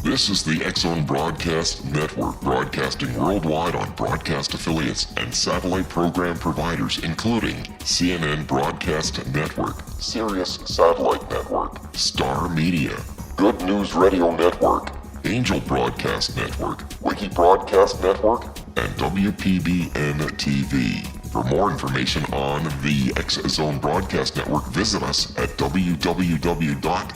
This is the X-Zone Broadcast Network, broadcasting worldwide on broadcast affiliates and satellite program providers, including CNN Broadcast Network, Sirius Satellite Network, Star Media, Good News Radio Network, Angel Broadcast Network, Wiki Broadcast Network, and WPBN TV. For more information on the X-Zone Broadcast Network, visit us at www.xzbn.net.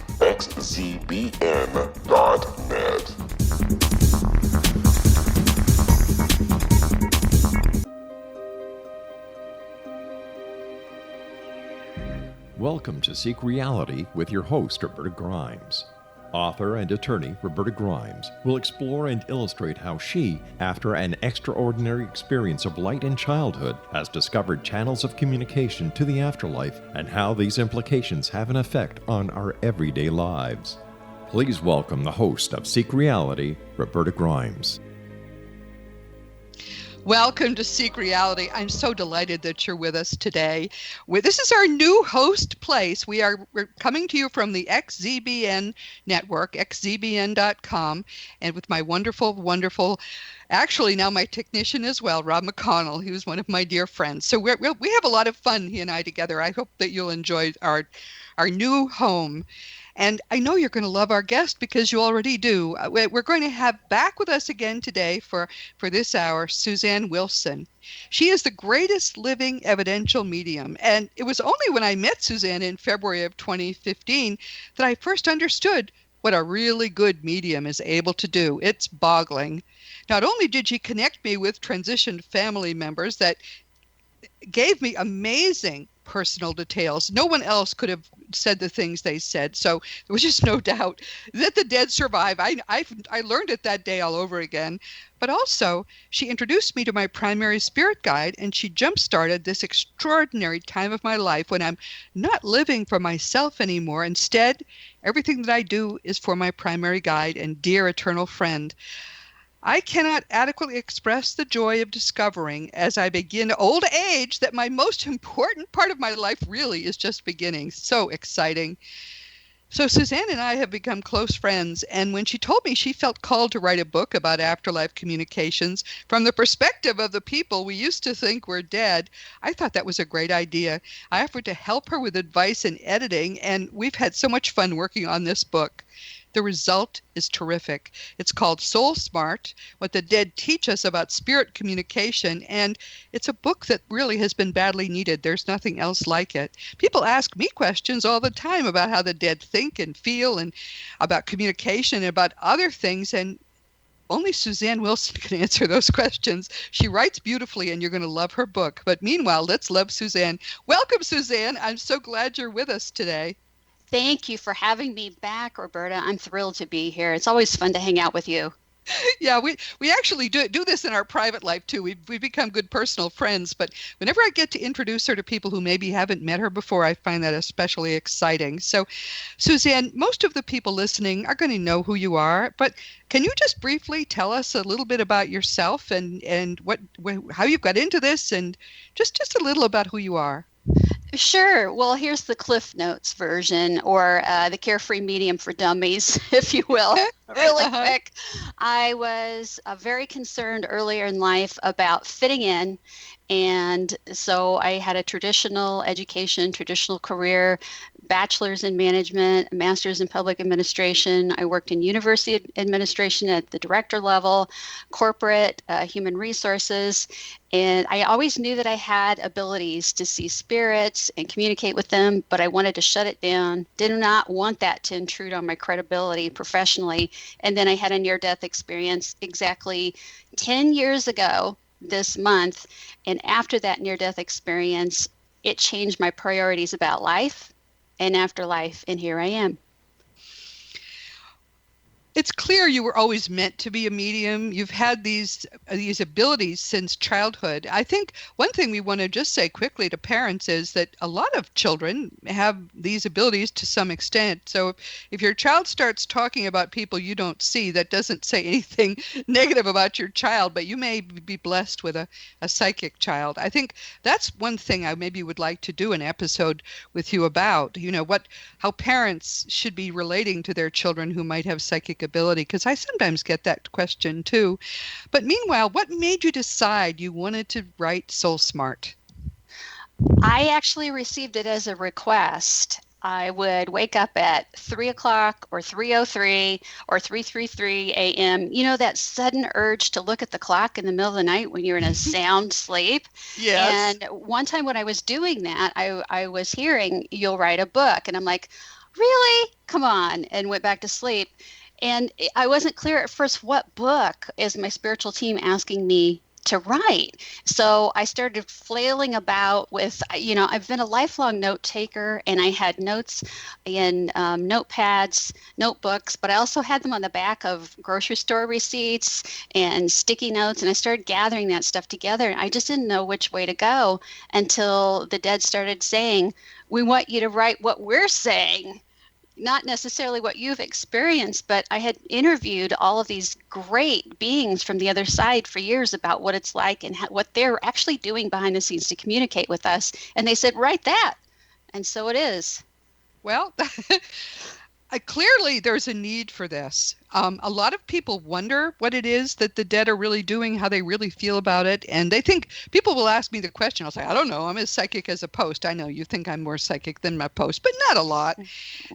Welcome to Seek Reality with your host, Roberta Grimes. Author and attorney Roberta Grimes will explore and illustrate how she, after an extraordinary experience of light in childhood, has discovered channels of communication to the afterlife and how these implications have an effect on our everyday lives. Please welcome the host of Seek Reality, Roberta Grimes. Welcome to Seek Reality. I'm so delighted that you're with us today. This is our new host place. We're coming to you from the XZBN network, xzbn.com, and with my wonderful, actually now my technician as well, Rob McConnell, who's one of my dear friends. So we have a lot of fun, he and I together. I hope that you'll enjoy our new home. And I know you're going to love our guest because you already do. We're going to have back with us again today for this hour, Susanne Wilson. She is the greatest living evidential medium. And it was only when I met Susanne in February of 2015 that I first understood what a really good medium is able to do. It's boggling. Not only did she connect me with transitioned family members that gave me amazing personal details. No one else could have said the things they said. So there was just no doubt that the dead survive. I learned it that day all over again. But also, she introduced me to my primary spirit guide, and she jump-started this extraordinary time of my life when I'm not living for myself anymore. Instead, everything that I do is for my primary guide and dear eternal friend. I cannot adequately express the joy of discovering as I begin old age that my most important part of my life really is just beginning. So exciting. So Susanne and I have become close friends, and when she told me she felt called to write a book about afterlife communications from the perspective of the people we used to think were dead, I thought that was a great idea. I offered to help her with advice and editing, and we've had so much fun working on this book. The result is terrific. It's called Soul Smart, What the Dead Teach Us About Spirit Communication, and it's a book that really has been badly needed. There's nothing else like it. People ask me questions all the time about how the dead think and feel and about communication and about other things, and only Susanne Wilson can answer those questions. She writes beautifully, and you're going to love her book. But meanwhile, let's love Susanne. Welcome, Susanne. I'm so glad you're with us today. Thank you for having me back, Roberta. I'm thrilled to be here. It's always fun to hang out with you. Yeah, we actually do this in our private life too. We've become good personal friends, but whenever I get to introduce her to people who maybe haven't met her before, I find that especially exciting. So, Susanne, most of the people listening are going to know who you are, but can you just briefly tell us a little bit about yourself and how you got into this and just a little about who you are? Sure. Well, here's the Cliff Notes version, or the Carefree Medium for Dummies, if you will. Really quick. I was very concerned earlier in life about fitting in. And so I had a traditional education, traditional career, bachelor's in management, master's in public administration. I worked in university administration at the director level, corporate, human resources. And I always knew that I had abilities to see spirits and communicate with them, but I wanted to shut it down. Did not want that to intrude on my credibility professionally. And then I had a near-death experience exactly 10 years ago this month. And after that near-death experience, it changed my priorities about life and afterlife. And here I am. It's clear you were always meant to be a medium. You've had these abilities since childhood. I think one thing we want to just say quickly to parents is that a lot of children have these abilities to some extent. So if your child starts talking about people you don't see, that doesn't say anything negative about your child, but you may be blessed with a psychic child. I think that's one thing I maybe would like to do an episode with you about, how parents should be relating to their children who might have psychic ability? Because I sometimes get that question too. But meanwhile, what made you decide you wanted to write Soul Smart? I actually received it as a request. I would wake up at 3 o'clock or 3:03 or 3:33 a.m. You know, that sudden urge to look at the clock in the middle of the night when you're in a sound sleep. Yes. And one time when I was doing that, I was hearing, you'll write a book. And I'm like, really? Come on. And went back to sleep. And I wasn't clear at first, what book is my spiritual team asking me to write? So I started flailing about with, I've been a lifelong note taker, and I had notes in notepads, notebooks, but I also had them on the back of grocery store receipts and sticky notes. And I started gathering that stuff together. And I just didn't know which way to go until the dead started saying, we want you to write what we're saying. Not necessarily what you've experienced, but I had interviewed all of these great beings from the other side for years about what it's like and what they're actually doing behind the scenes to communicate with us. And they said, write that. And so it is. Well, clearly there's a need for this. A lot of people wonder what it is that the dead are really doing, how they really feel about it. And they think, people will ask me the question. I'll say, I don't know. I'm as psychic as a post. I know you think I'm more psychic than my post, but not a lot.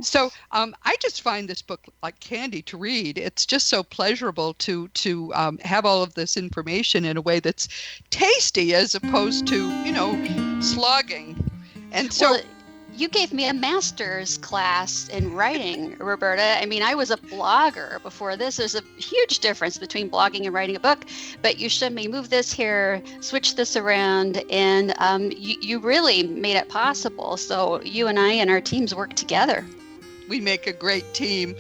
So I just find this book like candy to read. It's just so pleasurable to have all of this information in a way that's tasty as opposed to, slogging. And so... Well, you gave me a master's class in writing, Roberta. I mean, I was a blogger before this. There's a huge difference between blogging and writing a book, but you showed me move this here, switch this around, and you really made it possible. So you and I and our teams work together. We make a great team.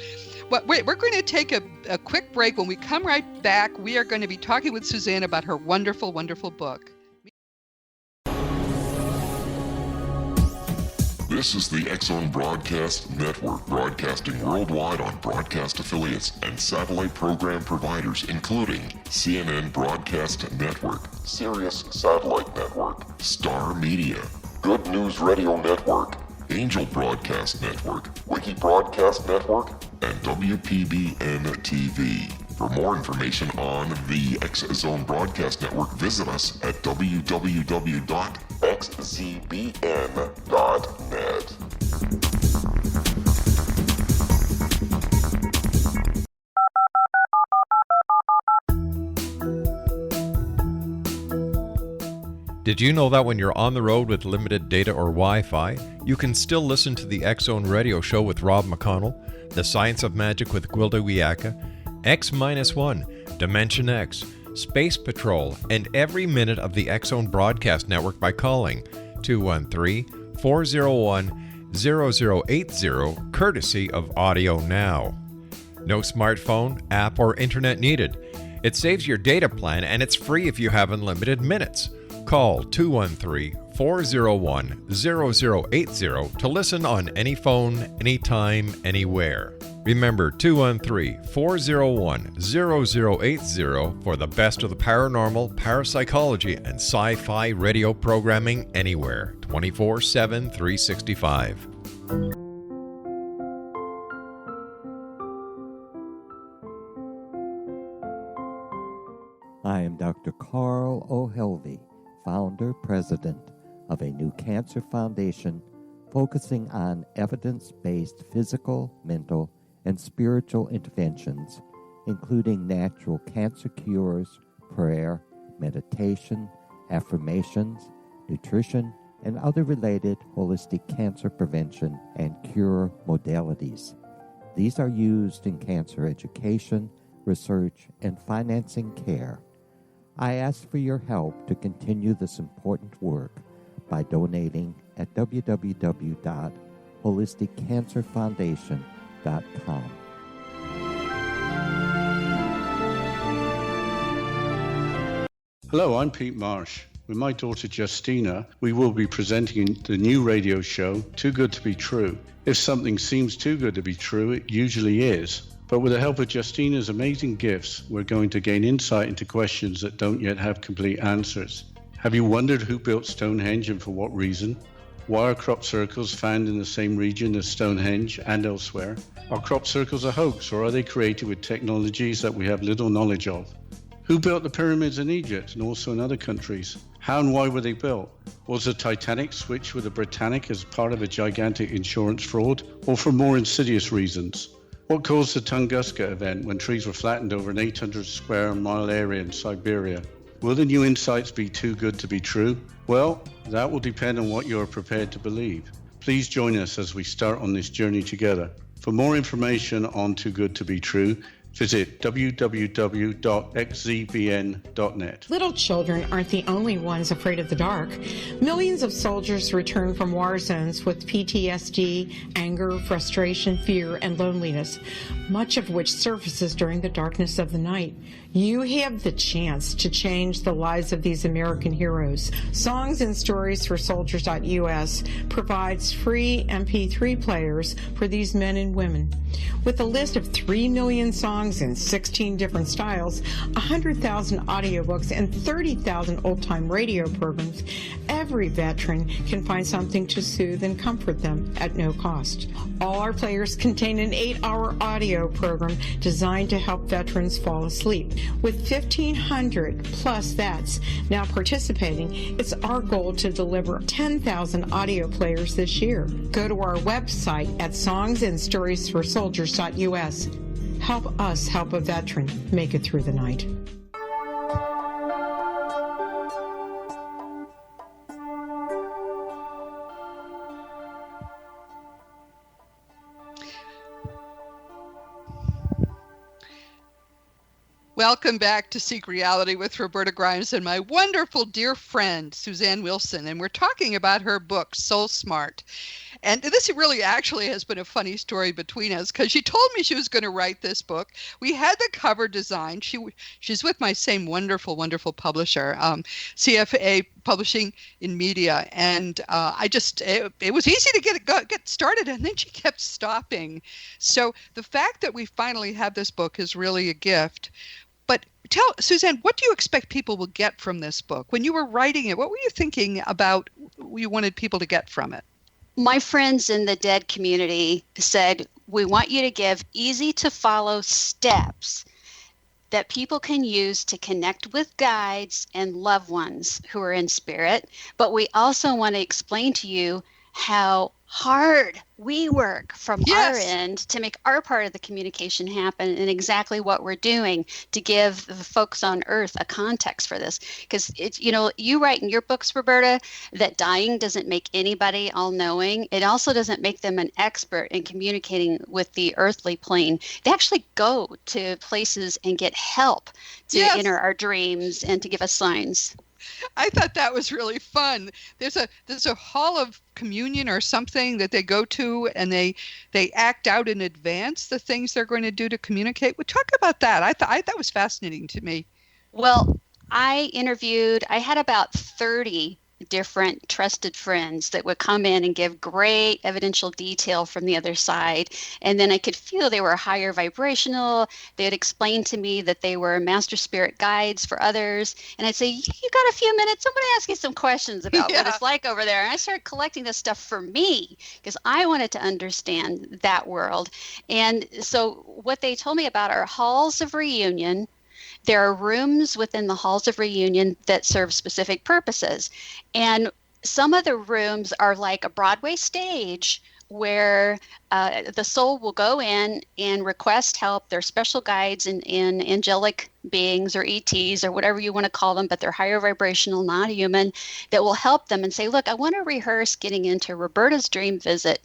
Well, we're going to take a quick break. When we come right back, we are going to be talking with Susanne about her wonderful, wonderful book. This is the X-Zone Broadcast Network, broadcasting worldwide on broadcast affiliates and satellite program providers, including CNN Broadcast Network, Sirius Satellite Network, Star Media, Good News Radio Network, Angel Broadcast Network, Wiki Broadcast Network, and WPBN TV. For more information on the X-Zone Broadcast Network, visit us at www.xzbn.net. Did you know that when you're on the road with limited data or Wi-Fi, you can still listen to the X-Zone Radio Show with Rob McConnell, The Science of Magic with Gwilda Wiyaka, X-1, Dimension X, Space Patrol, and every minute of the X-Zone Broadcast Network by calling 213-401-0080, courtesy of Audio Now. No smartphone, app, or internet needed. It saves your data plan, and it's free if you have unlimited minutes. Call 213-401-0080 to listen on any phone, anytime, anywhere. Remember 213-401-0080 for the best of the paranormal, parapsychology, and sci-fi radio programming anywhere, 24/7, 365. I am Dr. Carl O'Helvey, founder, president of a new cancer foundation focusing on evidence-based physical, mental, and spiritual interventions, including natural cancer cures, prayer, meditation, affirmations, nutrition, and other related holistic cancer prevention and cure modalities. These are used in cancer education, research, and financing care. I ask for your help to continue this important work by donating at www.holisticcancerfoundation.com. Hello, I'm Pete Marsh. With my daughter Justina, we will be presenting the new radio show, Too Good to Be True. If something seems too good to be true, it usually is. But with the help of Justina's amazing gifts, we're going to gain insight into questions that don't yet have complete answers. Have you wondered who built Stonehenge and for what reason? Why are crop circles found in the same region as Stonehenge and elsewhere? Are crop circles a hoax, or are they created with technologies that we have little knowledge of? Who built the pyramids in Egypt and also in other countries? How and why were they built? Was the Titanic switched with the Britannic as part of a gigantic insurance fraud, or for more insidious reasons? What caused the Tunguska event when trees were flattened over an 800 square mile area in Siberia? Will the new insights be too good to be true? Well, that will depend on what you are prepared to believe. Please join us as we start on this journey together. For more information on Too Good to Be True, visit www.xzbn.net. Little children aren't the only ones afraid of the dark. Millions of soldiers return from war zones with PTSD, anger, frustration, fear, and loneliness, much of which surfaces during the darkness of the night. You have the chance to change the lives of these American heroes. Songs and Stories for Soldiers.us provides free MP3 players for these men and women. With a list of 3 million songs in 16 different styles, 100,000 audiobooks, and 30,000 old-time radio programs, every veteran can find something to soothe and comfort them at no cost. All our players contain an 8-hour audio program designed to help veterans fall asleep. With 1,500 plus vets now participating, it's our goal to deliver 10,000 audio players this year. Go to our website at songsandstoriesforsoldiers.us. Help us help a veteran make it through the night. Welcome back to Seek Reality with Roberta Grimes and my wonderful dear friend, Susanne Wilson. And we're talking about her book, Soul Smart. And this really actually has been a funny story between us because she told me she was going to write this book. We had the cover design. She's with my same wonderful, wonderful publisher, CFA Publishing in Media. And it was easy to get started, and then she kept stopping. So the fact that we finally have this book is really a gift. But tell Susanne, what do you expect people will get from this book? When you were writing it, what were you thinking about you wanted people to get from it? My friends in the dead community said, we want you to give easy to follow steps that people can use to connect with guides and loved ones who are in spirit. But we also want to explain to you how hard we work from our end to make our part of the communication happen, and exactly what we're doing to give the folks on earth a context for this. Because it's, you write in your books, Roberta, that dying doesn't make anybody all-knowing. It also doesn't make them an expert in communicating with the earthly plane. They actually go to places and get help to enter our dreams and to give us signs. I thought that was really fun. There's a hall of communion or something that they go to, and they act out in advance the things they're going to do to communicate. Well, talk about that. I thought that was fascinating to me. Well, I had about 30 different trusted friends that would come in and give great evidential detail from the other side. And then I could feel they were higher vibrational. They would explain to me that they were master spirit guides for others. And I'd say, you got a few minutes? I'm going to ask you some questions about what it's like over there. And I started collecting this stuff for me because I wanted to understand that world. And so what they told me about are halls of reunion. There are rooms within the halls of reunion that serve specific purposes. And some of the rooms are like a Broadway stage where the soul will go in and request help. They're special guides and angelic beings or ETs or whatever you want to call them, but they're higher vibrational, not human, that will help them and say, look, I want to rehearse getting into Roberta's dream visit,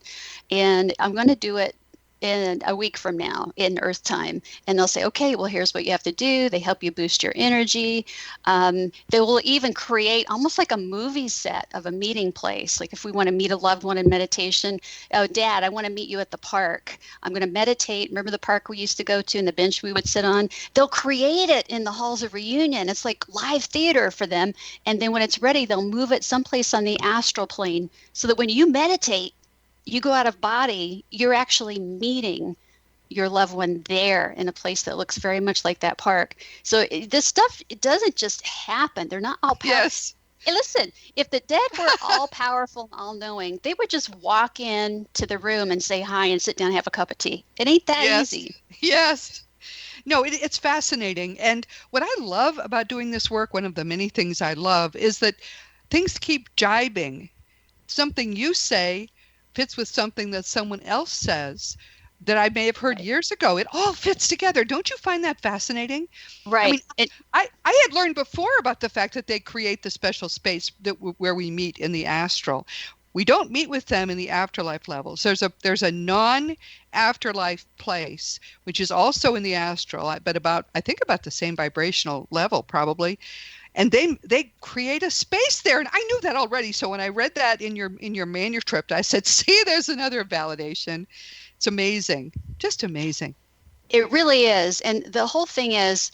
and I'm going to do it in a week from now in Earth time. And they'll say, okay, well, here's what you have to do. They help you boost your energy. They will even create almost like a movie set of a meeting place. Like if we want to meet a loved one in meditation, oh, Dad, I want to meet you at the park. I'm going to meditate. Remember the park we used to go to and the bench we would sit on? They'll create it in the halls of reunion. It's like live theater for them. And then when it's ready, they'll move it someplace on the astral plane so that when you meditate, you go out of body, you're actually meeting your loved one there in a place that looks very much like that park. So this stuff, it doesn't just happen. They're not all parks. Yes. Hey, listen, if the dead were all powerful, all knowing, they would just walk in to the room and say hi and sit down and have a cup of tea. It ain't that Yes. easy. Yes. No, it's fascinating. And what I love about doing this work, one of the many things I love, is that things keep jibing. Something you say fits with something that someone else says that I may have heard Right. years ago. It all fits together. Don't you find that fascinating? I mean, Right. I had learned before about the fact that they create the special space where we meet in the astral. We don't meet with them in the afterlife levels. There's a non-afterlife place, which is also in the astral, but I think about the same vibrational level probably. And they create a space there, and I knew that already. So when I read that in your manuscript, I said, "See, there's another validation." It's amazing, just amazing. It really is. And the whole thing is,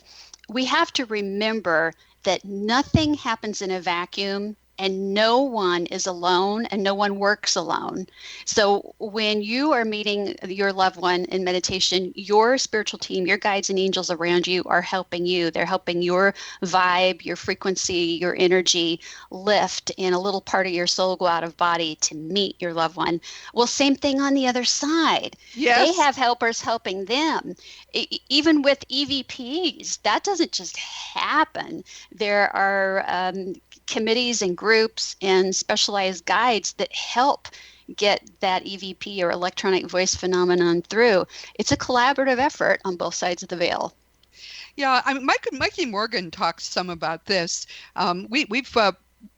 we have to remember that nothing happens in a vacuum and no one is alone and no one works alone. So when you are meeting your loved one in meditation, your spiritual team, your guides and angels around you are helping you. They're helping your vibe, your frequency, your energy lift, and a little part of your soul go out of body to meet your loved one. Well, same thing on the other side. They Yes. have helpers helping them. Even with EVPs, that doesn't just happen. There are committees and groups and specialized guides that help get that EVP or electronic voice phenomenon through. It's a collaborative effort on both sides of the veil. Yeah, I mean, Mikey Morgan talks some about this. We've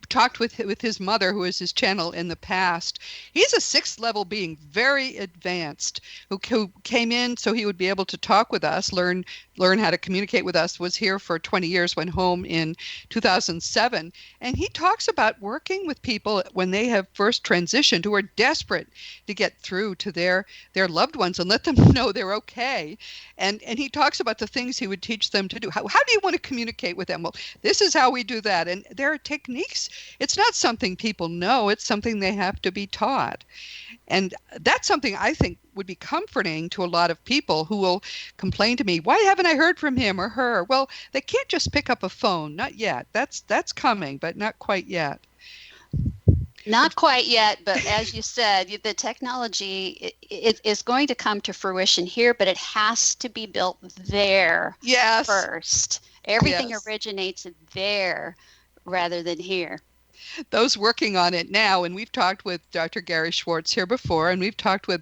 talked with his mother, who is his channel in the past. He's a sixth level being, very advanced, who came in so he would be able to talk with us, learn how to communicate with us. Was here for 20 years, went home in 2007, and he talks about working with people when they have first transitioned, who are desperate to get through to their loved ones and let them know they're okay. And he talks about the things he would teach them to do. How do you want to communicate with them? Well, this is how we do that. And there are techniques. It's not something people know. It's something they have to be taught. And that's something I think would be comforting to a lot of people who will complain to me, why haven't I heard from him or her? Well, they can't just pick up a phone. Not yet. That's coming, but not quite yet. Not quite yet, but as you said, the technology is going to come to fruition here, but it has to be built there Yes. first. Everything Yes. originates there rather than here. Those working on it now, and we've talked with Dr. Gary Schwartz here before, and we've talked with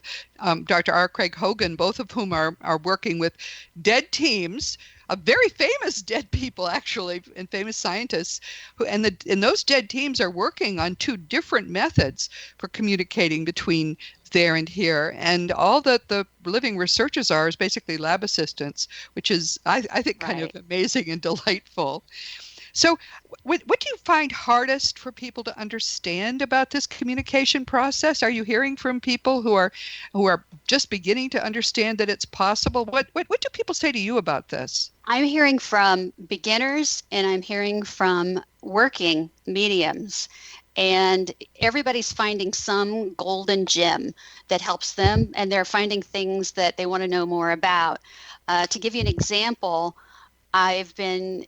Dr. R. Craig Hogan, both of whom are working with dead teams, very famous dead people actually, and famous scientists, and those dead teams are working on two different methods for communicating between there and here. And all that the living researchers are is basically lab assistants, which is, I think, kind of amazing and delightful. So what do you find hardest for people to understand about this communication process? Are you hearing from people who are just beginning to understand that it's possible? What do people say to you about this? I'm hearing from beginners and I'm hearing from working mediums. And everybody's finding some golden gem that helps them, and they're finding things that they want to know more about. To give you an example, I've been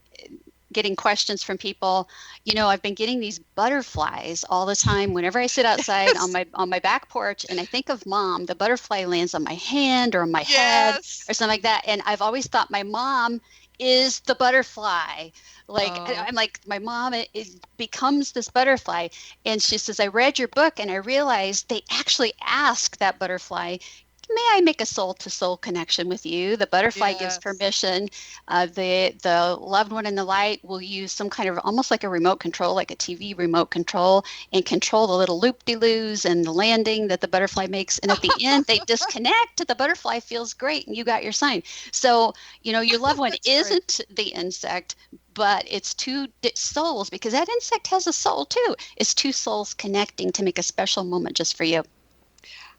getting questions from people. I've been getting these butterflies all the time whenever I sit outside on my back porch and I think of mom. The butterfly lands on my hand or on my head or something like that, and I've always thought my mom is the butterfly. I'm like, my mom becomes this butterfly. And she says, I read your book and I realized they actually ask that butterfly, may I make a soul-to-soul connection with you? The butterfly gives permission. The loved one in the light will use some kind of almost like a remote control, like a TV remote control, and control the little loop-de-loos and the landing that the butterfly makes. And at the end, they disconnect. The butterfly feels great, and you got your sign. So, your loved one isn't the insect, but it's two souls, because that insect has a soul too. It's two souls connecting to make a special moment just for you.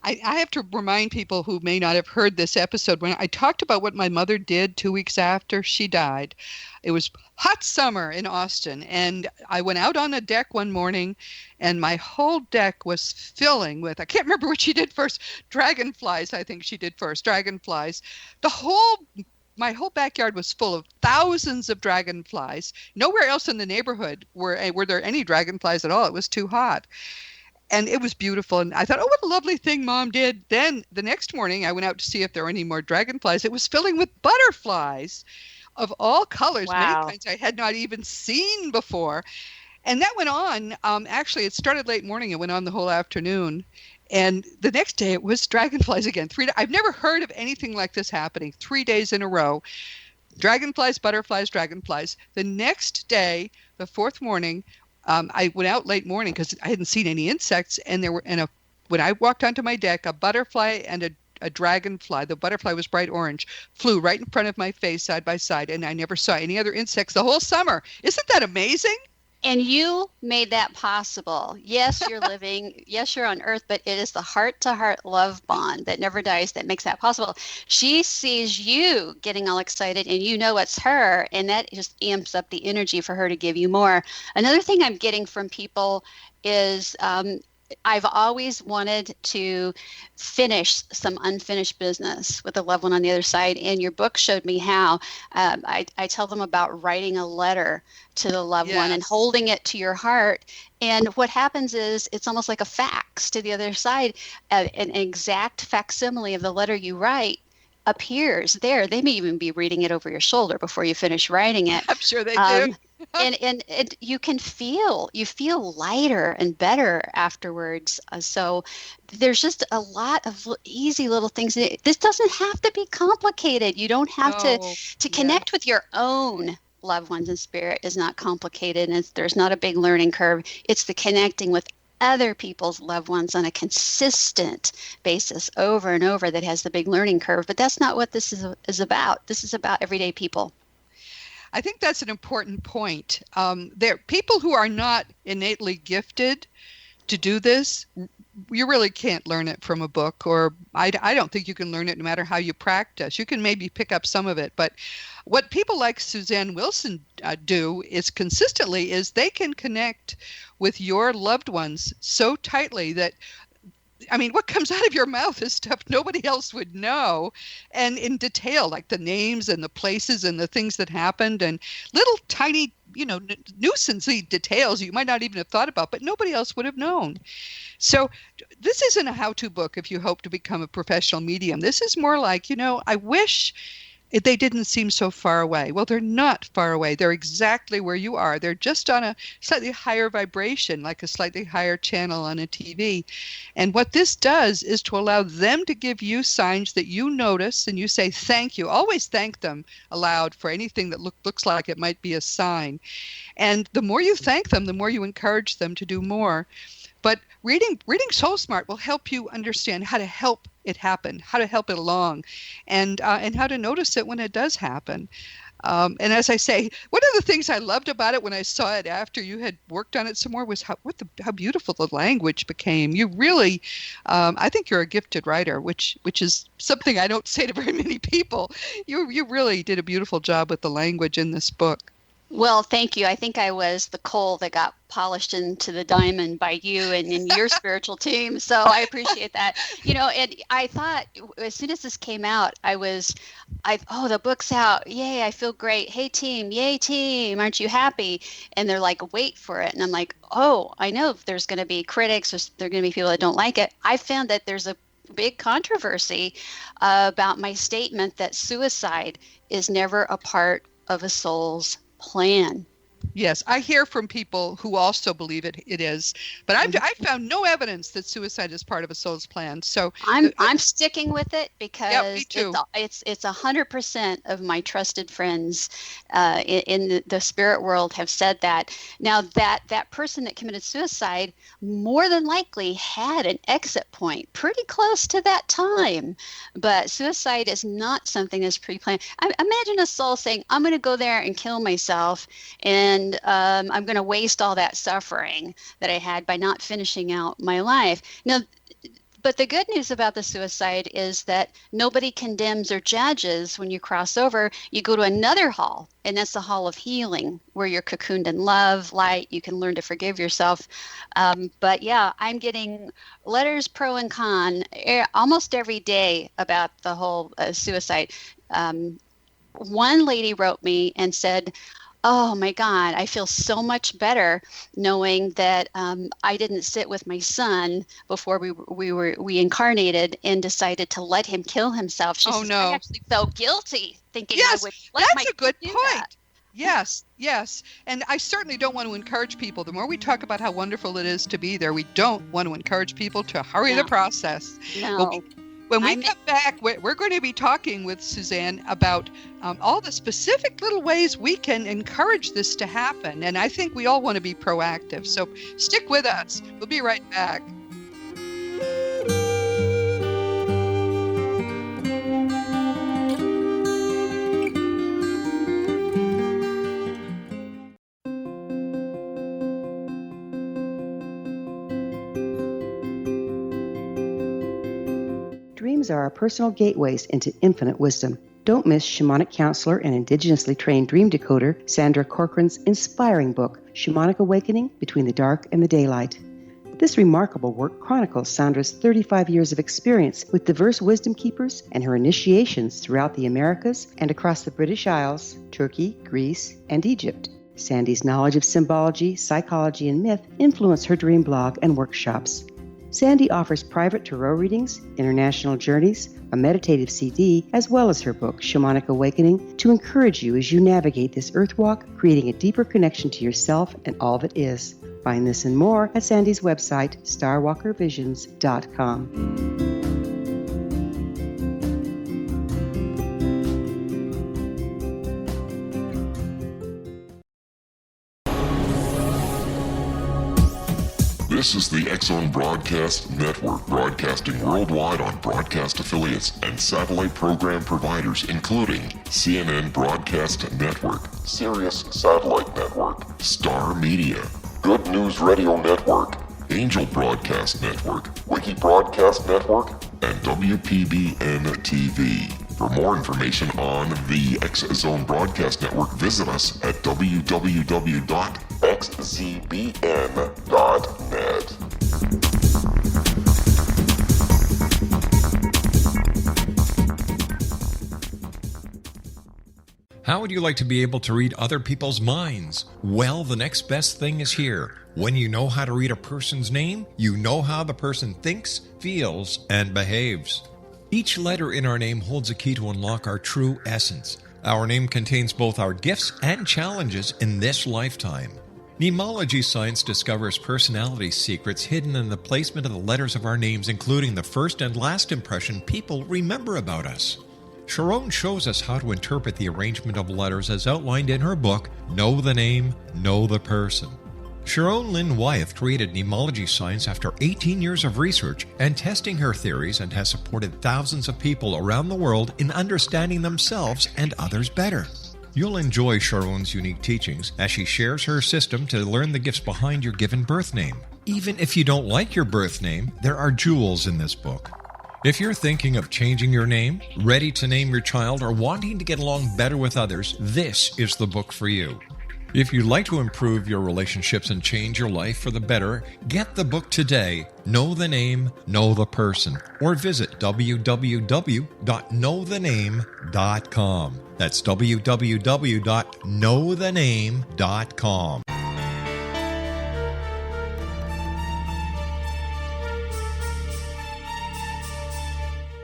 I have to remind people who may not have heard this episode, when I talked about what my mother did 2 weeks after she died. It was hot summer in Austin, and I went out on the deck one morning, and my whole deck was filling with, I can't remember what she did first, dragonflies, I think she did first, dragonflies. The whole my whole backyard was full of thousands of dragonflies. Nowhere else in the neighborhood were there any dragonflies at all. It was too hot. And it was beautiful. And I thought, oh, what a lovely thing Mom did. Then the next morning, I went out to see if there were any more dragonflies. It was filling with butterflies of all colors, many Wow. kinds I had not even seen before. And that went on. Actually, it started late morning. It went on the whole afternoon. And the next day, it was dragonflies again. I've never heard of anything like this happening 3 days in a row. Dragonflies, butterflies, dragonflies. The next day, the fourth morning, I went out late morning because I hadn't seen any insects, and when I walked onto my deck, a butterfly and a dragonfly, the butterfly was bright orange, flew right in front of my face side by side, and I never saw any other insects the whole summer. Isn't that amazing? And you made that possible. Yes, you're living, yes, you're on Earth, but it is the heart-to-heart love bond that never dies that makes that possible. She sees you getting all excited and you know it's her, and that just amps up the energy for her to give you more. Another thing I'm getting from people is I've always wanted to finish some unfinished business with a loved one on the other side, and your book showed me how. I tell them about writing a letter to the loved one and Yes. holding it to your heart. And what happens is it's almost like a fax to the other side. An exact facsimile of the letter you write appears there. They may even be reading it over your shoulder before you finish writing it. I'm sure they do. Um, and you feel lighter and better afterwards. So there's just a lot of easy little things. This doesn't have to be complicated. You don't have No. to connect with your own loved ones in spirit is not complicated, and there's not a big learning curve. It's the connecting with other people's loved ones on a consistent basis over and over that has the big learning curve. But that's not what this is about. This is about everyday people. I think that's an important point. There, people who are not innately gifted to do this, you really can't learn it from a book, or I don't think you can learn it no matter how you practice. You can maybe pick up some of it, but what people like Susanne Wilson do is consistently is they can connect with your loved ones so tightly that, I mean, what comes out of your mouth is stuff nobody else would know, and in detail, like the names and the places and the things that happened and little tiny, nuisance details you might not even have thought about, but nobody else would have known. So this isn't a how-to book if you hope to become a professional medium. This is more like, I wish they didn't seem so far away. Well, they're not far away. They're exactly where you are. They're just on a slightly higher vibration, like a slightly higher channel on a TV. And what this does is to allow them to give you signs that you notice, and you say thank you. Always thank them aloud for anything that looks like it might be a sign. And the more you thank them, the more you encourage them to do more. But reading Soul Smart will help you understand how to help it happen, how to help it along, and how to notice it when it does happen. And as I say, one of the things I loved about it when I saw it after you had worked on it some more was how beautiful the language became. You really, I think you're a gifted writer, which is something I don't say to very many people. You really did a beautiful job with the language in this book. Well, thank you. I think I was the coal that got polished into the diamond by you and in your spiritual team. So I appreciate that. And I thought as soon as this came out, the book's out. Yay, I feel great. Hey, team. Yay, team. Aren't you happy? And they're like, wait for it. And I'm like, oh, I know there's going to be critics or there are going to be people that don't like it. I found that there's a big controversy about my statement that suicide is never a part of a soul's plan. Yes, I hear from people who also believe it is, but I found no evidence that suicide is part of a soul's plan. So I'm sticking with it because me too. it's 100% of my trusted friends in the spirit world have said that. Now that person that committed suicide more than likely had an exit point pretty close to that time, but suicide is not something that's pre-planned. Imagine a soul saying, "I'm going to go there and kill myself," and I'm going to waste all that suffering that I had by not finishing out my life. Now, but the good news about the suicide is that nobody condemns or judges when you cross over. You go to another hall, and that's the hall of healing, where you're cocooned in love, light. You can learn to forgive yourself. But yeah, I'm getting letters pro and con almost every day about the whole suicide. One lady wrote me and said, "Oh my God, I feel so much better knowing that I didn't sit with my son before we incarnated and decided to let him kill himself." She Oh says, "I no. actually felt guilty thinking I Yes, would let my that's a kid good do that." point. Yes, yes. And I certainly don't want to encourage people. The more we talk about how wonderful it is to be there, we don't want to encourage people to hurry the No, process. Well, no. when we I'm come back, we're going to be talking with Susanne about all the specific little ways we can encourage this to happen. And I think we all want to be proactive. So stick with us. We'll be right back. Dreams are our personal gateways into infinite wisdom. Don't miss shamanic counselor and indigenously trained dream decoder Sandra Corcoran's inspiring book, Shamanic Awakening Between the Dark and the Daylight. This remarkable work chronicles Sandra's 35 years of experience with diverse wisdom keepers and her initiations throughout the Americas and across the British Isles, Turkey, Greece, and Egypt. Sandy's knowledge of symbology, psychology, and myth influence her dream blog and workshops. Sandy offers private tarot readings, international journeys, a meditative CD, as well as her book, Shamanic Awakening, to encourage you as you navigate this earth walk, creating a deeper connection to yourself and all that is. Find this and more at Sandy's website, starwalkervisions.com. This is the X-Zone Broadcast Network, broadcasting worldwide on broadcast affiliates and satellite program providers, including CNN Broadcast Network, Sirius Satellite Network, Star Media, Good News Radio Network, Angel Broadcast Network, Wiki Broadcast Network, and WPBN TV. For more information on the X-Zone Broadcast Network, visit us at www.xzbn.net. How would you like to be able to read other people's minds? Well, the next best thing is here. When you know how to read a person's name, you know how the person thinks, feels, and behaves. Each letter in our name holds a key to unlock our true essence. Our name contains both our gifts and challenges in this lifetime. Mnemology science discovers personality secrets hidden in the placement of the letters of our names, including the first and last impression people remember about us. Sharon shows us how to interpret the arrangement of letters as outlined in her book, Know the Name, Know the Person. Sharon Lynn Wyeth created mnemology science after 18 years of research and testing her theories, and has supported thousands of people around the world in understanding themselves and others better. You'll enjoy Sharon's unique teachings as she shares her system to learn the gifts behind your given birth name. Even if you don't like your birth name, there are jewels in this book. If you're thinking of changing your name, ready to name your child, or wanting to get along better with others, this is the book for you. If you'd like to improve your relationships and change your life for the better, get the book today, Know the Name, Know the Person, or visit www.knowthename.com. That's www.knowthename.com.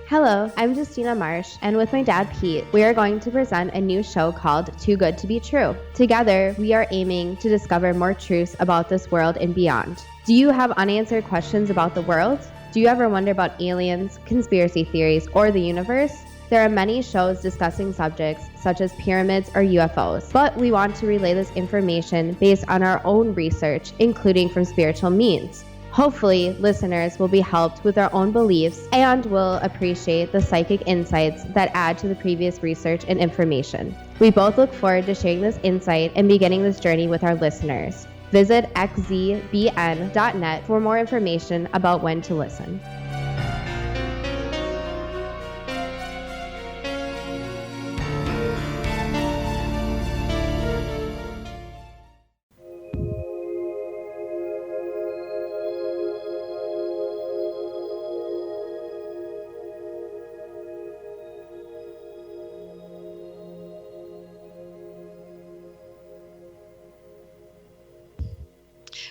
Hello, I'm Justina Marsh, and with my dad Pete, we are going to present a new show called Too Good to Be True. Together, we are aiming to discover more truths about this world and beyond. Do you have unanswered questions about the world? Do you ever wonder about aliens, conspiracy theories, or the universe? There are many shows discussing subjects such as pyramids or UFOs, but we want to relay this information based on our own research, including from spiritual means. Hopefully, listeners will be helped with their own beliefs and will appreciate the psychic insights that add to the previous research and information. We both look forward to sharing this insight and beginning this journey with our listeners. Visit xzbn.net for more information about when to listen.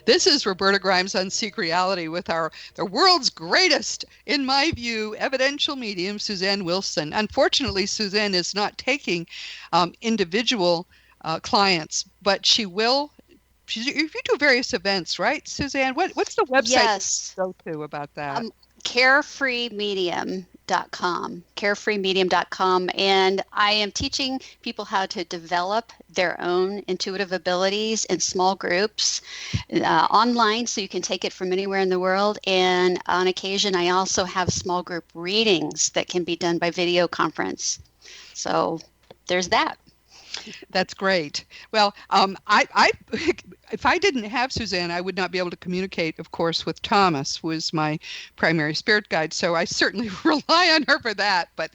This is Roberta Grimes on Seek Reality with the world's greatest, in my view, evidential medium, Susanne Wilson. Unfortunately, Susanne is not taking individual clients, but she will. You do various events, right, Susanne? What's the website Yes. to go to about that? Carefreemedium.com, and I am teaching people how to develop their own intuitive abilities in small groups online, so you can take it from anywhere in the world. And on occasion, I also have small group readings that can be done by video conference. So there's that. That's great. Well, I if I didn't have Susanne, I would not be able to communicate, of course, with Thomas, who is my primary spirit guide. So I certainly rely on her for that. But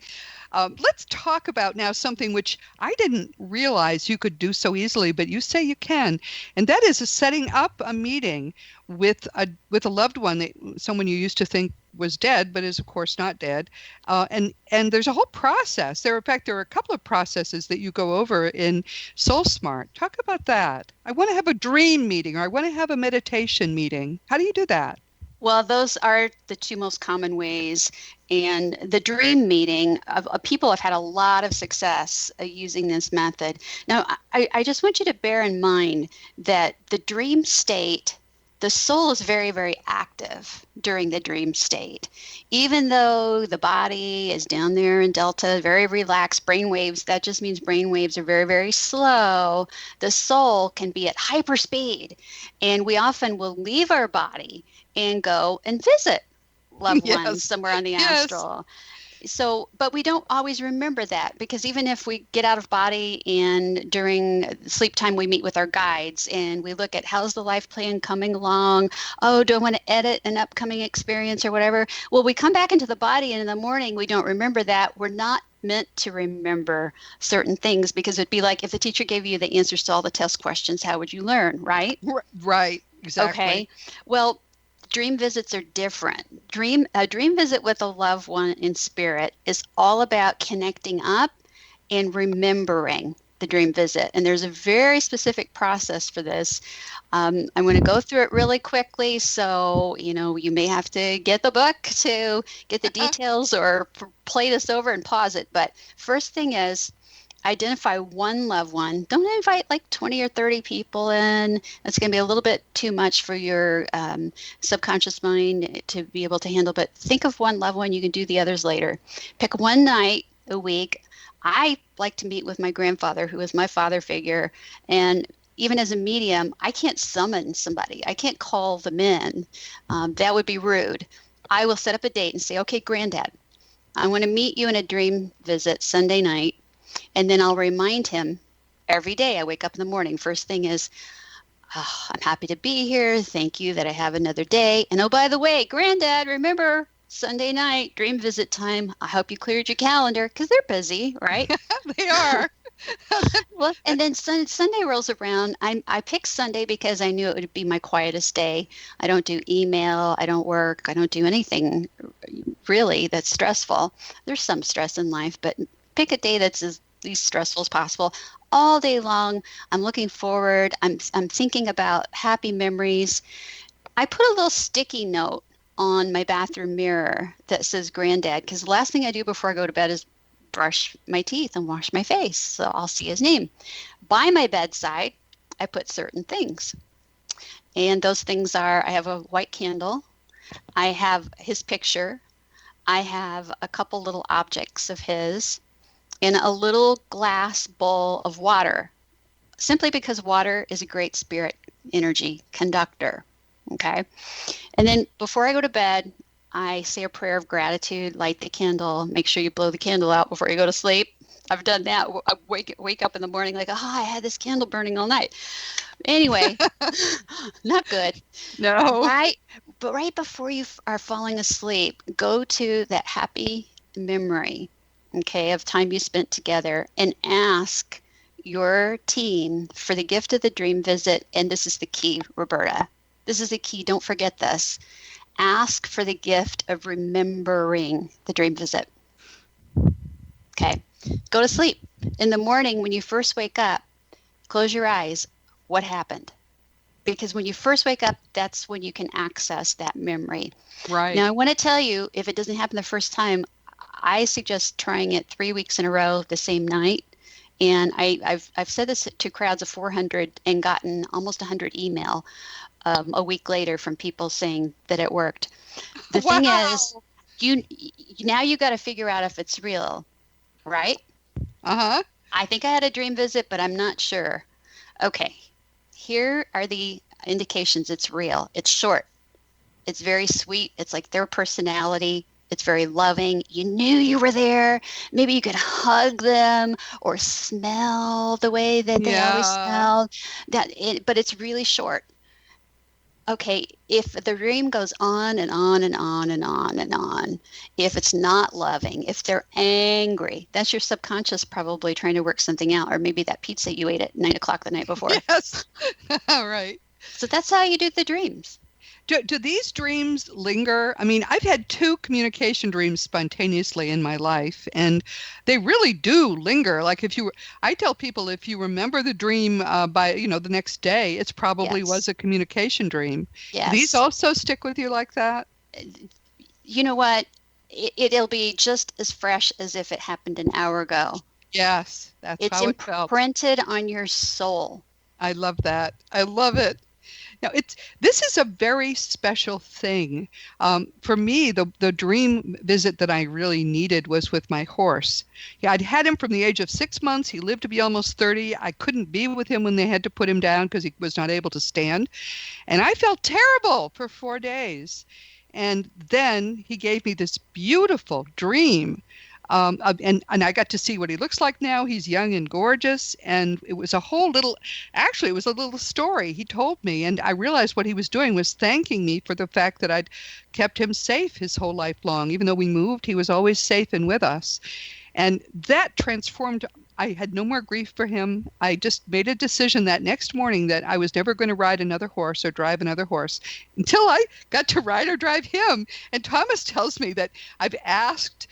let's talk about now something which I didn't realize you could do so easily, but you say you can, and that is setting up a meeting with a loved one, someone you used to think was dead, but is of course not dead. And there's a whole process. In fact, there are a couple of processes that you go over in Soul Smart. Talk about that. I want to have a dream meeting, or I want to have a meditation meeting. How do you do that? Well, those are the two most common ways. And the dream meeting, people have had a lot of success using this method. Now, I just want you to bear in mind that the dream state, the soul is very, very active during the dream state. Even though the body is down there in delta, very relaxed, brain waves, that just means brain waves are very, very slow. The soul can be at hyperspeed. And we often will leave our body and go and visit loved ones somewhere on the astral. So, but we don't always remember that, because even if we get out of body and during sleep time, we meet with our guides and we look at how's the life plan coming along. Oh, do I want to edit an upcoming experience or whatever? Well, we come back into the body and in the morning, we don't remember that. We're not meant to remember certain things, because it'd be like if the teacher gave you the answers to all the test questions, how would you learn, right? Right, exactly. Okay, well, dream visits are different. A dream visit with a loved one in spirit is all about connecting up and remembering the dream visit. And there's a very specific process for this. I'm going to go through it really quickly. So, you may have to get the book to get the details or play this over and pause it. But first thing is, identify one loved one. Don't invite like 20 or 30 people in. That's going to be a little bit too much for your subconscious mind to be able to handle. But think of one loved one. You can do the others later. Pick one night a week. I like to meet with my grandfather, who is my father figure. And even as a medium, I can't summon somebody. I can't call them in. That would be rude. I will set up a date and say, okay, Granddad, I want to meet you in a dream visit Sunday night. And then I'll remind him every day I wake up in the morning. First thing is, I'm happy to be here. Thank you that I have another day. And oh, by the way, Granddad, remember Sunday night, dream visit time. I hope you cleared your calendar, because they're busy, right? They are. Well, and then Sunday rolls around. I picked Sunday because I knew it would be my quietest day. I don't do email. I don't work. I don't do anything really that's stressful. There's some stress in life, but pick a day that's as least stressful as possible. All day long, I'm looking forward. I'm thinking about happy memories. I put a little sticky note on my bathroom mirror that says Granddad, because the last thing I do before I go to bed is brush my teeth and wash my face. So I'll see his name. By my bedside, I put certain things. And those things are, I have a white candle. I have his picture. I have a couple little objects of his, in a little glass bowl of water, simply because water is a great spirit energy conductor. Okay. And then before I go to bed, I say a prayer of gratitude, light the candle, make sure you blow the candle out before you go to sleep. I've done that. I wake up in the morning like, I had this candle burning all night. Anyway, not good. No. But right before you are falling asleep, go to that happy memory, okay, of time you spent together, and ask your team for the gift of the dream visit. And this is the key, Roberta. This is the key. Don't forget this. Ask for the gift of remembering the dream visit. Okay. Go to sleep. In the morning, when you first wake up, close your eyes. What happened? because when you first wake up, that's when you can access that memory. Right. Now, I want to tell you, if it doesn't happen the first time, I suggest trying it 3 weeks in a row the same night. And I've said this to crowds of 400 and gotten almost 100 email a week later from people saying that it worked. The thing is, now you got to figure out if it's real, right? Uh-huh. I think I had a dream visit, but I'm not sure. Okay, here are the indications it's real. It's short. It's very sweet. It's like their personality. It's very loving. You knew you were there. Maybe you could hug them or smell the way that they always smelled. But it's really short. Okay, if the dream goes on and on and on and on and on, if it's not loving, if they're angry, that's your subconscious probably trying to work something out, or maybe that pizza you ate at 9:00 the night before. Yes. Right. So that's how you do the dreams. Do these dreams linger? I mean, I've had 2 communication dreams spontaneously in my life, and they really do linger. Like I tell people, if you remember the dream by, the next day, it's probably was a communication dream. Yes. Do these also stick with you like that? You know what? It'll be just as fresh as if it happened an hour ago. Yes, that's how it felt. It's imprinted on your soul. I love that. I love it. Now, this is a very special thing. For me, the dream visit that I really needed was with my horse. Yeah, I'd had him from the age of 6 months. He lived to be almost 30. I couldn't be with him when they had to put him down because he was not able to stand. And I felt terrible for 4 days. And then he gave me this beautiful dream. And I got to see what he looks like now. He's young and gorgeous. And it was it was a little story he told me. And I realized what he was doing was thanking me for the fact that I'd kept him safe his whole life long. Even though we moved, he was always safe and with us. And that transformed. I had no more grief for him. I just made a decision that next morning that I was never going to ride another horse or drive another horse until I got to ride or drive him. And Thomas tells me that I've asked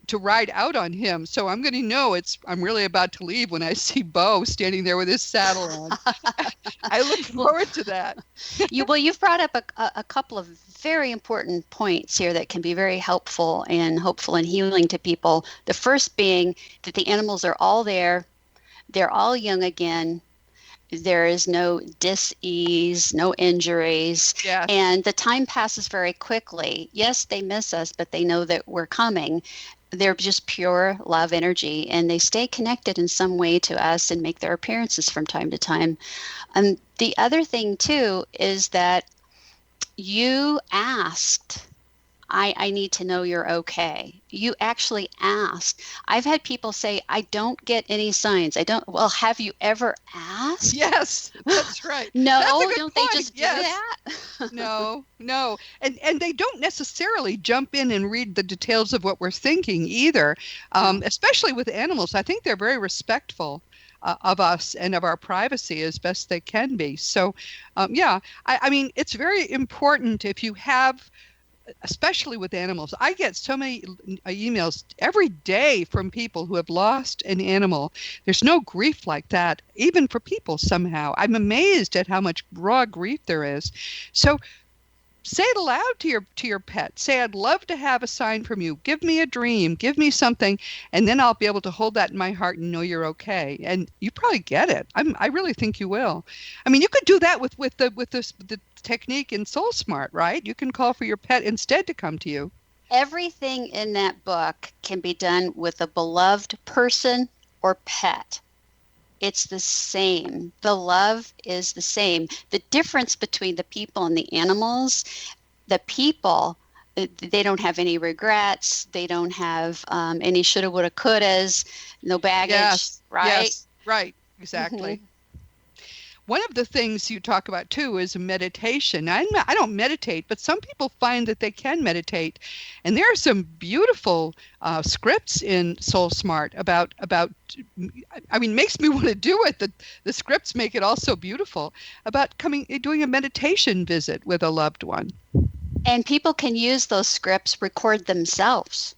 to ride out on him. So I'm going to know I'm really about to leave when I see Bo standing there with his saddle on. I look forward to that. You've brought up a couple of very important points here that can be very helpful and hopeful and healing to people. The first being that the animals are all there. They're all young again. There is no dis-ease, no injuries, and the time passes very quickly. Yes, they miss us, but they know that we're coming. They're just pure love energy, and they stay connected in some way to us and make their appearances from time to time. The other thing, too, is that you asked, I need to know you're okay. You actually asked. I've had people say, I don't get any signs. Well, have you ever asked? Yes, that's right. No, that's don't they just do that? No. And they don't necessarily jump in and read the details of what we're thinking either, especially with animals. I think they're very respectful of us and of our privacy as best they can be. So, I mean, it's very important if you have, especially with animals. I get so many emails every day from people who have lost an animal. There's no grief like that, even for people somehow. I'm amazed at how much raw grief there is. So say it aloud to your pet. Say, I'd love to have a sign from you. Give me a dream. Give me something. And then I'll be able to hold that in my heart and know you're okay. And you probably get it. I really think you will. I mean, you could do that with the technique in Soul Smart, right? You can call for your pet instead to come to you. Everything in that book can be done with a beloved person or pet. It's the same. The love is the same. The difference between the people and the animals, the people, they don't have any regrets. They don't have any shoulda, woulda, couldas, no baggage, right? Yes, right, exactly. Mm-hmm. One of the things you talk about, too, is meditation. I don't meditate, but some people find that they can meditate. And there are some beautiful scripts in Soul Smart about makes me want to do it. The scripts make it also beautiful about doing a meditation visit with a loved one. And people can use those scripts, record themselves.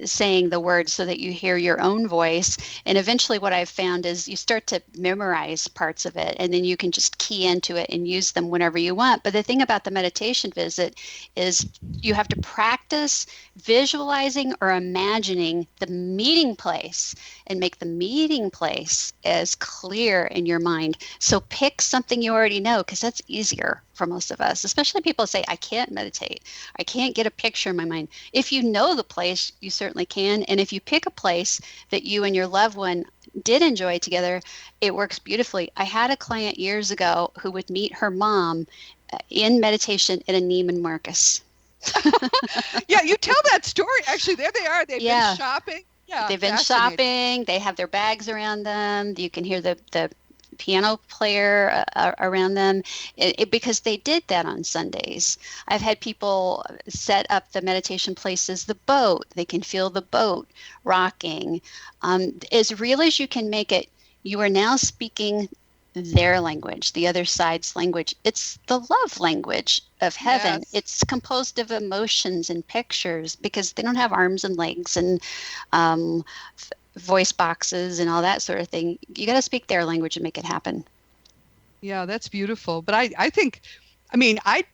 saying the words so that you hear your own voice. And eventually what I've found is you start to memorize parts of it, and then you can just key into it and use them whenever you want. But the thing about the meditation visit is you have to practice visualizing or imagining the meeting place and make the meeting place as clear in your mind. So pick something you already know, because that's easier for most of us, especially people say, I can't meditate. I can't get a picture in my mind. If you know the place, you certainly can. And if you pick a place that you and your loved one did enjoy together, it works beautifully. I had a client years ago who would meet her mom in meditation at a Neiman Marcus. Yeah, you tell that story. Actually, there they are. They've been shopping. Yeah, they've been shopping. They have their bags around them. You can hear the piano player around them, because they did that on Sundays. I've had people set up the meditation places, the boat. They can feel the boat rocking. As real as you can make it, you are now speaking their language, the other side's language. It's the love language of heaven. Yes. It's composed of emotions and pictures, because they don't have arms and legs and voice boxes and all that sort of thing. You got to speak their language and make it happen. Yeah, that's beautiful. But I think, I mean, I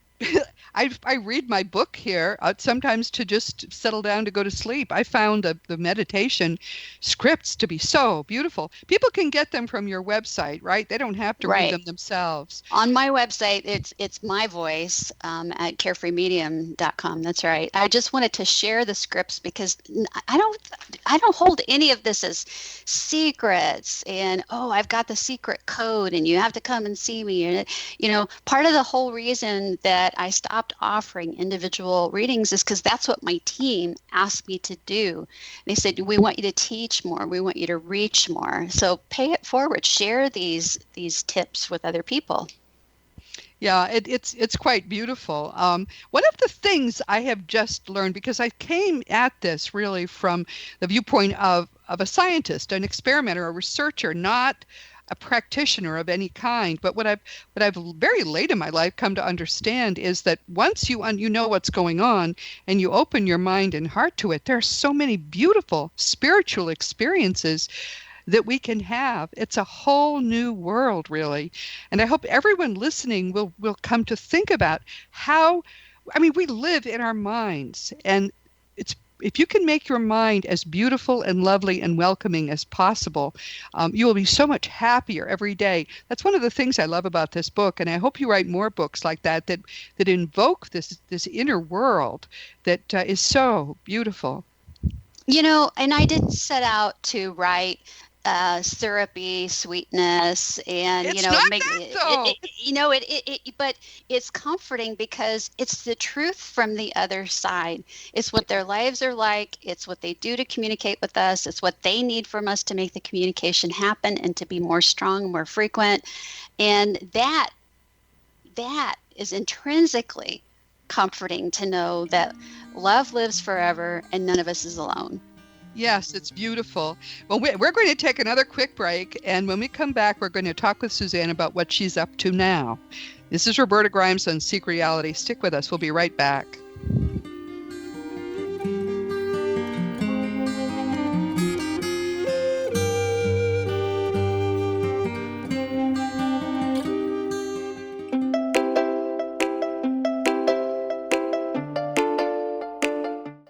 read my book here sometimes to just settle down to go to sleep. I found the meditation scripts to be so beautiful. People can get them from your website, right? They don't have to read them themselves. On my website, it's my voice at carefreemedium.com. That's right. I just wanted to share the scripts because I don't hold any of this as secrets and, I've got the secret code and you have to come and see me. And, part of the whole reason that I stopped offering individual readings is because that's what my team asked me to do. They said, we want you to teach more. We want you to reach more. So pay it forward. Share these tips with other people. Yeah, it's quite beautiful. One of the things I have just learned, because I came at this really from the viewpoint of a scientist, an experimenter, a researcher, not a practitioner of any kind. But what I've very late in my life come to understand is that once you know what's going on and you open your mind and heart to it, there are so many beautiful spiritual experiences that we can have. It's a whole new world, really. And I hope everyone listening will come to think about how, we live in our minds, and if you can make your mind as beautiful and lovely and welcoming as possible, you will be so much happier every day. That's one of the things I love about this book, and I hope you write more books like that invoke this inner world that is so beautiful. And I didn't set out to write syrupy sweetness and it's not make it, but it's comforting because it's the truth from the other side. It's what their lives are like. It's what they do to communicate with us. It's what they need from us to make the communication happen and to be more strong, more frequent. And that is intrinsically comforting to know that love lives forever and none of us is alone. Yes, it's beautiful. Well, we're going to take another quick break, and when we come back, we're going to talk with Susanne about what she's up to now. This is Roberta Grimes on Seek Reality. Stick with us. We'll be right back.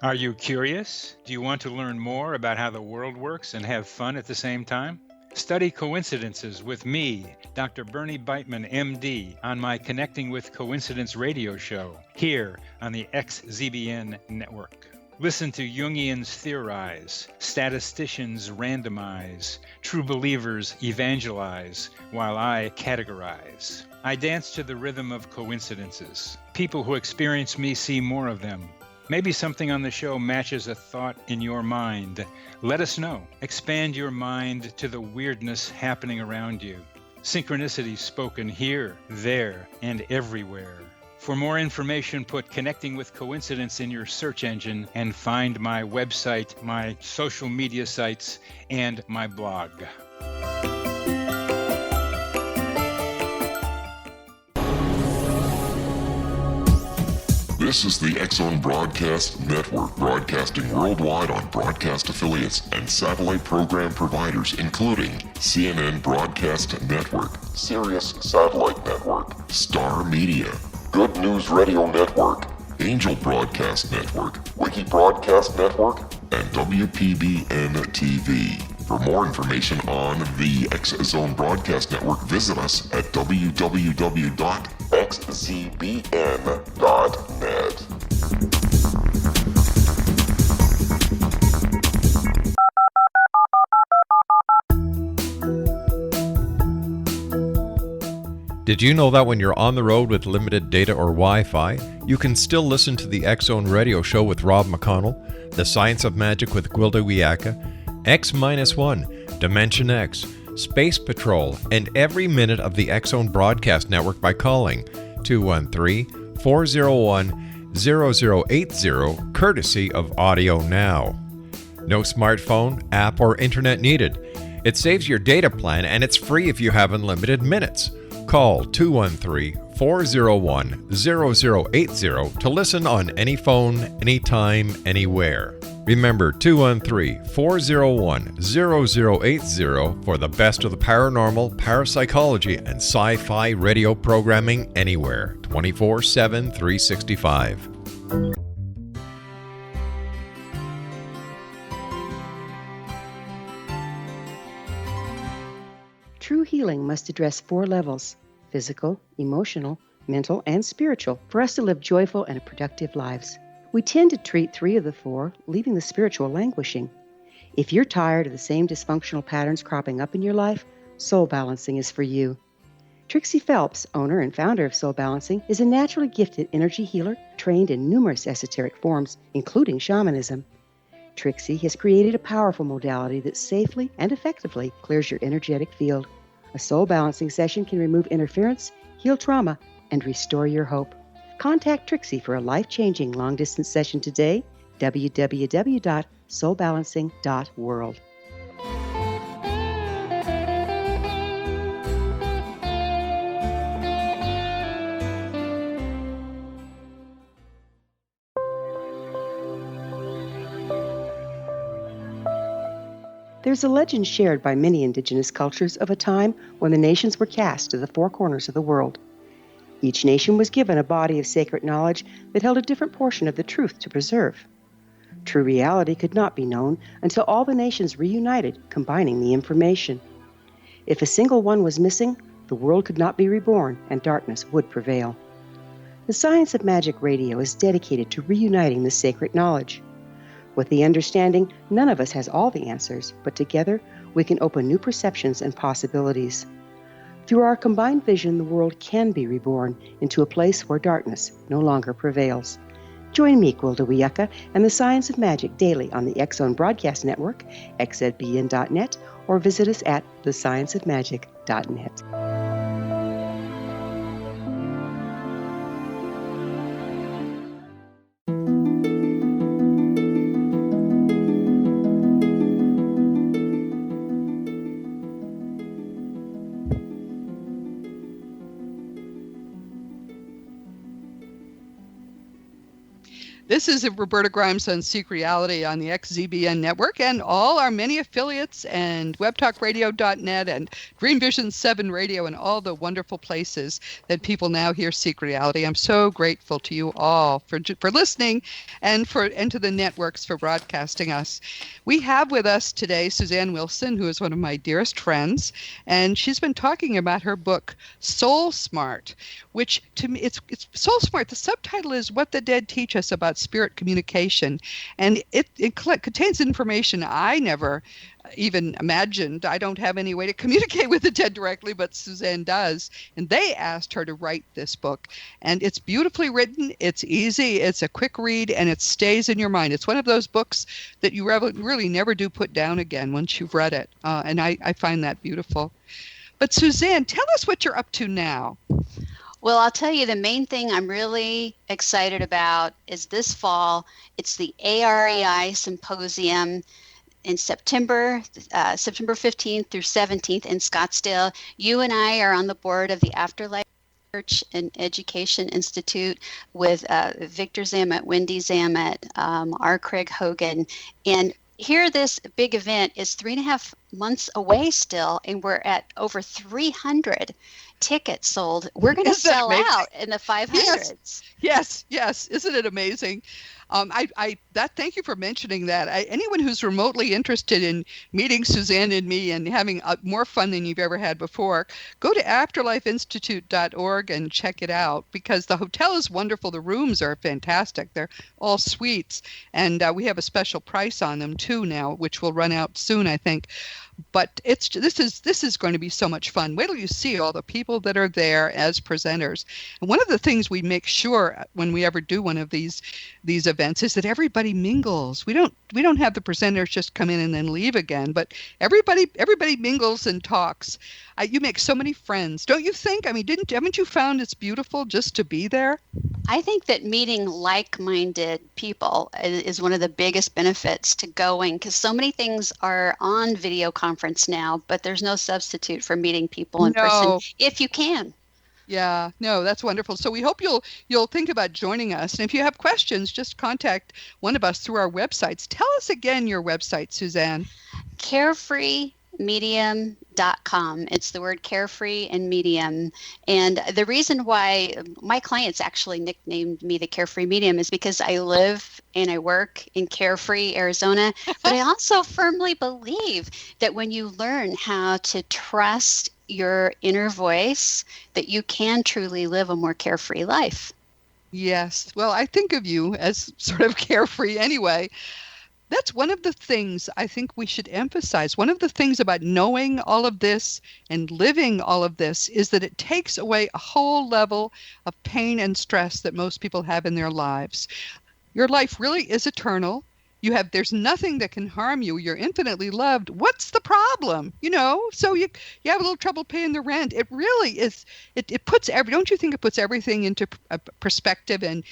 Are you curious? Do you want to learn more about how the world works and have fun at the same time? Study coincidences with me, Dr. Bernie Beitman, MD, on my Connecting with Coincidence radio show here on the XZBN network. Listen to Jungians theorize, statisticians randomize, true believers evangelize, while I categorize. I dance to the rhythm of coincidences. People who experience me see more of them. Maybe something on the show matches a thought in your mind. Let us know. Expand your mind to the weirdness happening around you. Synchronicity spoken here, there, and everywhere. For more information, put Connecting with Coincidence in your search engine and find my website, my social media sites, and my blog. This is the X-Zone Broadcast Network, broadcasting worldwide on broadcast affiliates and satellite program providers, including CNN Broadcast Network, Sirius Satellite Network, Star Media, Good News Radio Network, Angel Broadcast Network, Wiki Broadcast Network, and WPBN TV. For more information on the X-Zone Broadcast Network, visit us at www.xzbn.net. Did you know that when you're on the road with limited data or Wi-Fi, you can still listen to the X-Zone Radio Show with Rob McConnell, The Science of Magic with Gwilda Wiyaka, X-1, Dimension X, Space Patrol, and every minute of the X-Zone Broadcast Network by calling 213-401-0080, courtesy of Audio Now. No smartphone, app, or internet needed. It saves your data plan and it's free if you have unlimited minutes. Call 213-401-0080 to listen on any phone, anytime, anywhere. Remember 213-401-0080 for the best of the paranormal, parapsychology, and sci-fi radio programming anywhere, 24/7, 365. True healing must address 4 levels: physical, emotional, mental, and spiritual, for us to live joyful and productive lives. We tend to treat 3 of the 4, leaving the spiritual languishing. If you're tired of the same dysfunctional patterns cropping up in your life, Soul Balancing is for you. Trixie Phelps, owner and founder of Soul Balancing, is a naturally gifted energy healer trained in numerous esoteric forms, including shamanism. Trixie has created a powerful modality that safely and effectively clears your energetic field. A Soul Balancing session can remove interference, heal trauma, and restore your hope. Contact Trixie for a life-changing long-distance session today, www.soulbalancing.world. There's a legend shared by many indigenous cultures of a time when the nations were cast to the 4 corners of the world. Each nation was given a body of sacred knowledge that held a different portion of the truth to preserve. True reality could not be known until all the nations reunited, combining the information. If a single one was missing, the world could not be reborn and darkness would prevail. The Science of Magic Radio is dedicated to reuniting the sacred knowledge. With the understanding, none of us has all the answers, but together we can open new perceptions and possibilities. Through our combined vision, the world can be reborn into a place where darkness no longer prevails. Join me, Gwilda Wiyaka, and the Science of Magic daily on the X-Zone Broadcast Network, xzbn.net, or visit us at thescienceofmagic.net. This is Roberta Grimes on Seek Reality on the XZBN network and all our many affiliates and webtalkradio.net and Dream Vision 7 Radio and all the wonderful places that people now hear Seek Reality. I'm so grateful to you all for listening and to the networks for broadcasting us. We have with us today Susanne Wilson, who is one of my dearest friends, and she's been talking about her book Soul Smart, which to me it's Soul Smart. The subtitle is What the Dead Teach Us About Spirit Communication, and it contains information I never even imagined. I don't have any way to communicate with the dead directly, but Susanne does, and they asked her to write this book, and it's beautifully written, it's easy, it's a quick read, and it stays in your mind. It's one of those books that you really never do put down again once you've read it, and I find that beautiful. But Susanne, tell us what you're up to now. Well, I'll tell you, the main thing I'm really excited about is this fall. It's the AREI Symposium in September 15th through 17th in Scottsdale. You and I are on the board of the Afterlife and Education Institute with Victor Zamet, Wendy Zamet, R. Craig Hogan. And here, this big event is 3.5 months away still, and we're at over 300 tickets sold. We're going to sell out in the 500s. Yes. Isn't it amazing? Thank you for mentioning that. Anyone who's remotely interested in meeting Susanne and me and having more fun than you've ever had before, go to afterlifeinstitute.org and check it out, because the hotel is wonderful. The rooms are fantastic. They're all suites, and we have a special price on them too now, which will run out soon, I think. But this is going to be so much fun. Wait till you see all the people that are there as presenters. And one of the things we make sure when we ever do one of these events is that everybody mingles. We don't have the presenters just come in and then leave again, but everybody mingles and talks. You make so many friends, don't you think? I mean, haven't you found it's beautiful just to be there? I think that meeting like-minded people is one of the biggest benefits to going, because so many things are on video conference now, but there's no substitute for meeting people in person if you can. Yeah, no, that's wonderful. So we hope you'll think about joining us. And if you have questions, just contact one of us through our websites. Tell us again your website, Susanne. carefreemedium.com. It's the word carefree and medium. And the reason why my clients actually nicknamed me the Carefree Medium is because I live and I work in Carefree, Arizona. But I also firmly believe that when you learn how to trust your inner voice, that you can truly live a more carefree life. Yes. Well, I think of you as sort of carefree anyway. That's one of the things I think we should emphasize. One of the things about knowing all of this and living all of this is that it takes away a whole level of pain and stress that most people have in their lives. Your life really is eternal. There's nothing that can harm you. You're infinitely loved. What's the problem? So you have a little trouble paying the rent. It really is. It puts don't you think it puts everything into perspective and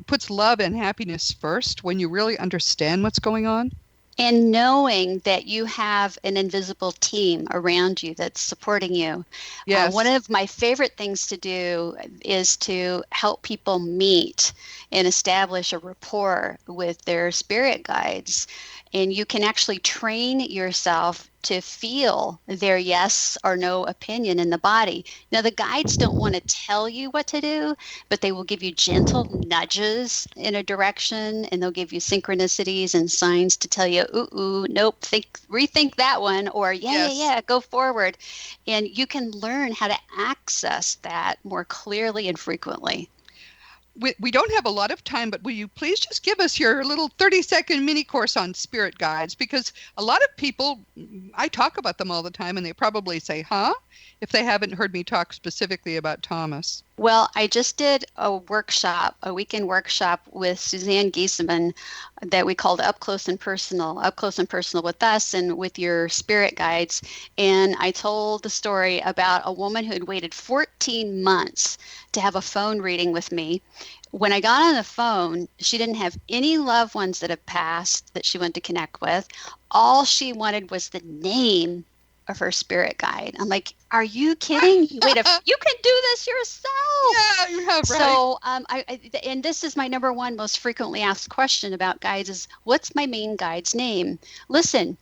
puts love and happiness first when you really understand what's going on? And knowing that you have an invisible team around you that's supporting you. Yes. One of my favorite things to do is to help people meet and establish a rapport with their spirit guides. And you can actually train yourself to feel their yes or no opinion in the body. Now, the guides don't want to tell you what to do, but they will give you gentle nudges in a direction, and they'll give you synchronicities and signs to tell you, ooh, nope, rethink that one, or yeah, go forward. And you can learn how to access that more clearly and frequently. We don't have a lot of time, but will you please just give us your little 30-second mini course on spirit guides? Because a lot of people, I talk about them all the time, and they probably say, huh? If they haven't heard me talk specifically about Thomas. Well, I just did a weekend workshop with Suzanne Giesemann that we called Up Close and Personal with us and with your spirit guides. And I told the story about a woman who had waited 14 months to have a phone reading with me. When I got on the phone, she didn't have any loved ones that had passed that she wanted to connect with. All she wanted was the name of her spirit guide. I'm like, are you kidding? Wait, if you can do this yourself. Yeah, you have, right. So, and this is my number one most frequently asked question about guides is, what's my main guide's name? Listen,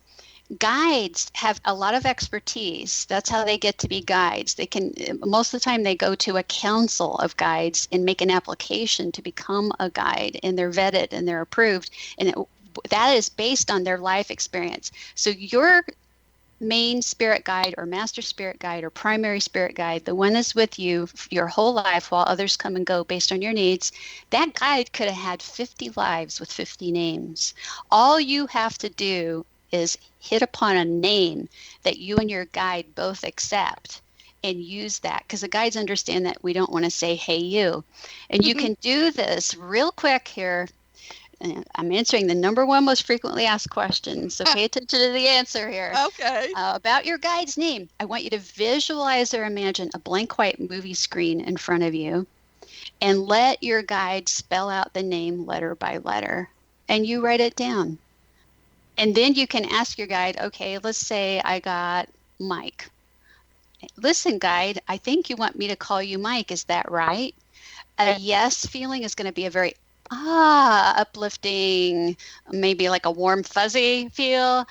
guides have a lot of expertise. That's how they get to be guides. They can, most of the time they go to a council of guides and make an application to become a guide, and they're vetted and they're approved. And that is based on their life experience. So your main spirit guide or master spirit guide or primary spirit guide, the one that's with you your whole life while others come and go based on your needs, that guide could have had 50 lives with 50 names. All you have to do is hit upon a name that you and your guide both accept and use that, because the guides understand that we don't want to say, hey, you. And you can do this real quick here. I'm answering the number one most frequently asked question, so pay attention to the answer here. Okay. About your guide's name, I want you to visualize or imagine a blank white movie screen in front of you, and let your guide spell out the name letter by letter, and you write it down. And then you can ask your guide, okay, let's say I got Mike. listen, guide, I think you want me to call you Mike. Is that right? A yes feeling is going to be a very uplifting, maybe like a warm, fuzzy feel.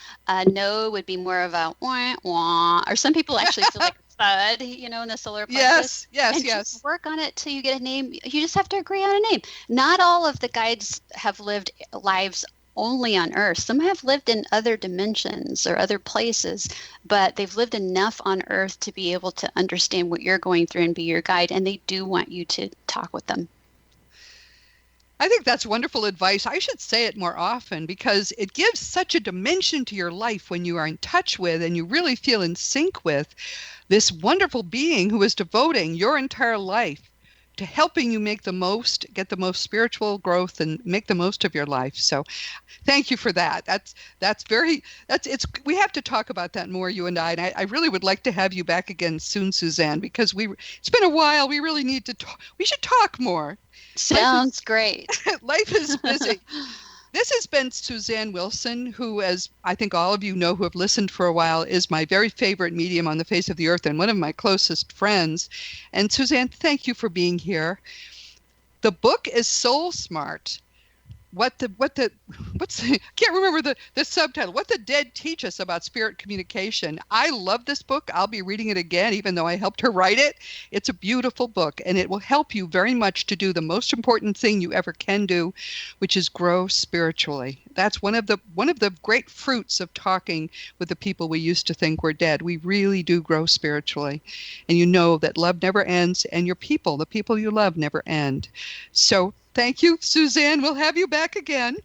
No would be more of a wah, wah, or some people actually feel like a thud, in the solar plexus. Yes. Just work on it till you get a name. You just have to agree on a name. Not all of the guides have lived lives only on Earth. Some have lived in other dimensions or other places, but they've lived enough on Earth to be able to understand what you're going through and be your guide, and they do want you to talk with them. I think that's wonderful advice. I should say it more often because it gives such a dimension to your life when you are in touch with and you really feel in sync with this wonderful being who is devoting your entire life to helping you get the most spiritual growth and make the most of your life. So thank you for that. We have to talk about that more, you and I. And I really would like to have you back again soon, Susanne, because it's been a while. We really need to talk. We should talk more. Sounds great. Life is busy. This has been Susanne Wilson, who, as I think all of you know who have listened for a while, is my very favorite medium on the face of the earth and one of my closest friends. And Susanne, thank you for being here. The book is Soul Smart. I can't remember the subtitle. What the Dead Teach Us About Spirit Communication. I love this book. I'll be reading it again, even though I helped her write it. It's a beautiful book, and it will help you very much to do the most important thing you ever can do, which is grow spiritually. That's one of the great fruits of talking with the people we used to think were dead. We really do grow spiritually, and you know that love never ends, and the people you love, never end. So thank you, Susanne. We'll have you back again.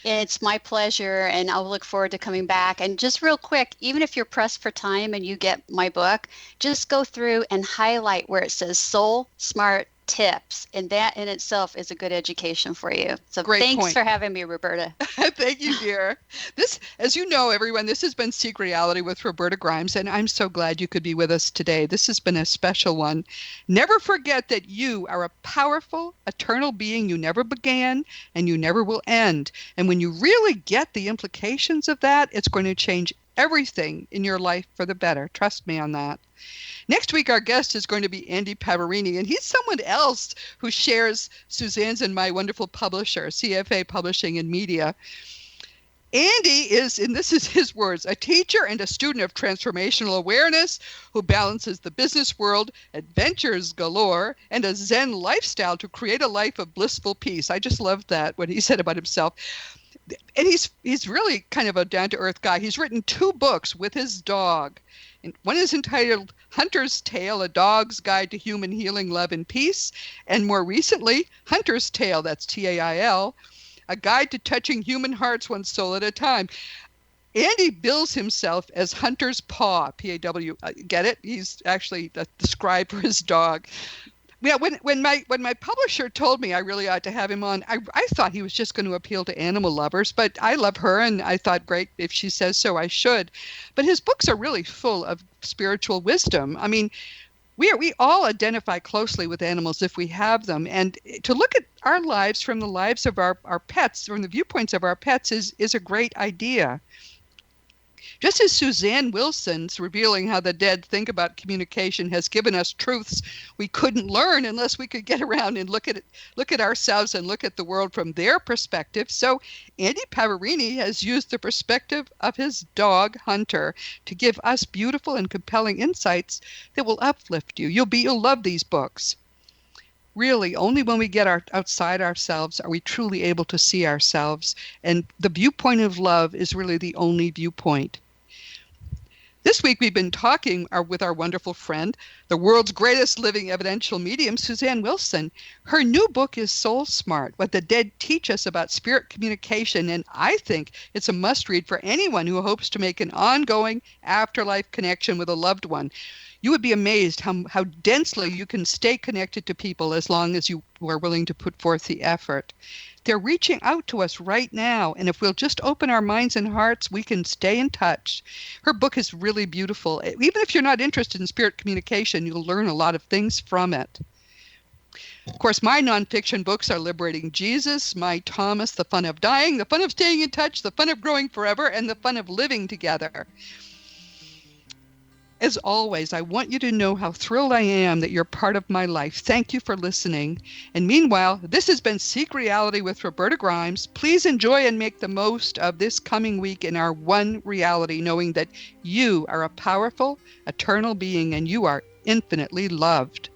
It's my pleasure, and I'll look forward to coming back. And just real quick, even if you're pressed for time and you get my book, just go through and highlight where it says Soul Smart Tips, and that in itself is a good education for you. So thanks for having me, Roberta. Thank you, dear. This, as you know, everyone, this has been Seek Reality with Roberta Grimes, and I'm so glad you could be with us today. This has been a special one. Never forget that you are a powerful, eternal being. You never began, and you never will end. And when you really get the implications of that, it's going to change everything in your life for the better. Trust me on that. Next week, our guest is going to be Andy Pavarini, and he's someone else who shares Suzanne's and my wonderful publisher, CFA Publishing and Media. Andy is, and this is his words, a teacher and a student of transformational awareness who balances the business world, adventures galore, and a Zen lifestyle to create a life of blissful peace. I just loved that, what he said about himself. And he's really kind of a down-to-earth guy. He's written 2 books with his dog. And one is entitled Hunter's Tale, A Dog's Guide to Human Healing, Love, and Peace. And more recently, Hunter's Tale, that's Tail, A Guide to Touching Human Hearts One Soul at a Time. Andy bills himself as Hunter's Paw, P-A-W. Get it? He's actually the scribe for his dog. Yeah, when my publisher told me I really ought to have him on, I thought he was just going to appeal to animal lovers, but I love her, and I thought, great, if she says so, I should. But his books are really full of spiritual wisdom. I mean, we all identify closely with animals if we have them, and to look at our lives from the lives of our pets, from the viewpoints of our pets, is a great idea. Just as Susanne Wilson's revealing how the dead think about communication has given us truths we couldn't learn unless we could get around and look at ourselves and look at the world from their perspective, so Andy Pavarini has used the perspective of his dog, Hunter, to give us beautiful and compelling insights that will uplift you. You'll love these books. Really, only when we get outside ourselves are we truly able to see ourselves, and the viewpoint of love is really the only viewpoint. This week we've been talking with our wonderful friend, the world's greatest living evidential medium, Susanne Wilson. Her new book is Soul Smart, What the Dead Teach Us About Spirit Communication, and I think it's a must-read for anyone who hopes to make an ongoing afterlife connection with a loved one. You would be amazed how densely you can stay connected to people as long as you are willing to put forth the effort. They're reaching out to us right now, and if we'll just open our minds and hearts, we can stay in touch. Her book is really beautiful. Even if you're not interested in spirit communication, you'll learn a lot of things from it. Of course, my nonfiction books are Liberating Jesus, My Thomas, The Fun of Dying, The Fun of Staying in Touch, The Fun of Growing Forever, and The Fun of Living Together. As always, I want you to know how thrilled I am that you're part of my life. Thank you for listening. And meanwhile, this has been Seek Reality with Roberta Grimes. Please enjoy and make the most of this coming week in our one reality, knowing that you are a powerful, eternal being and you are infinitely loved.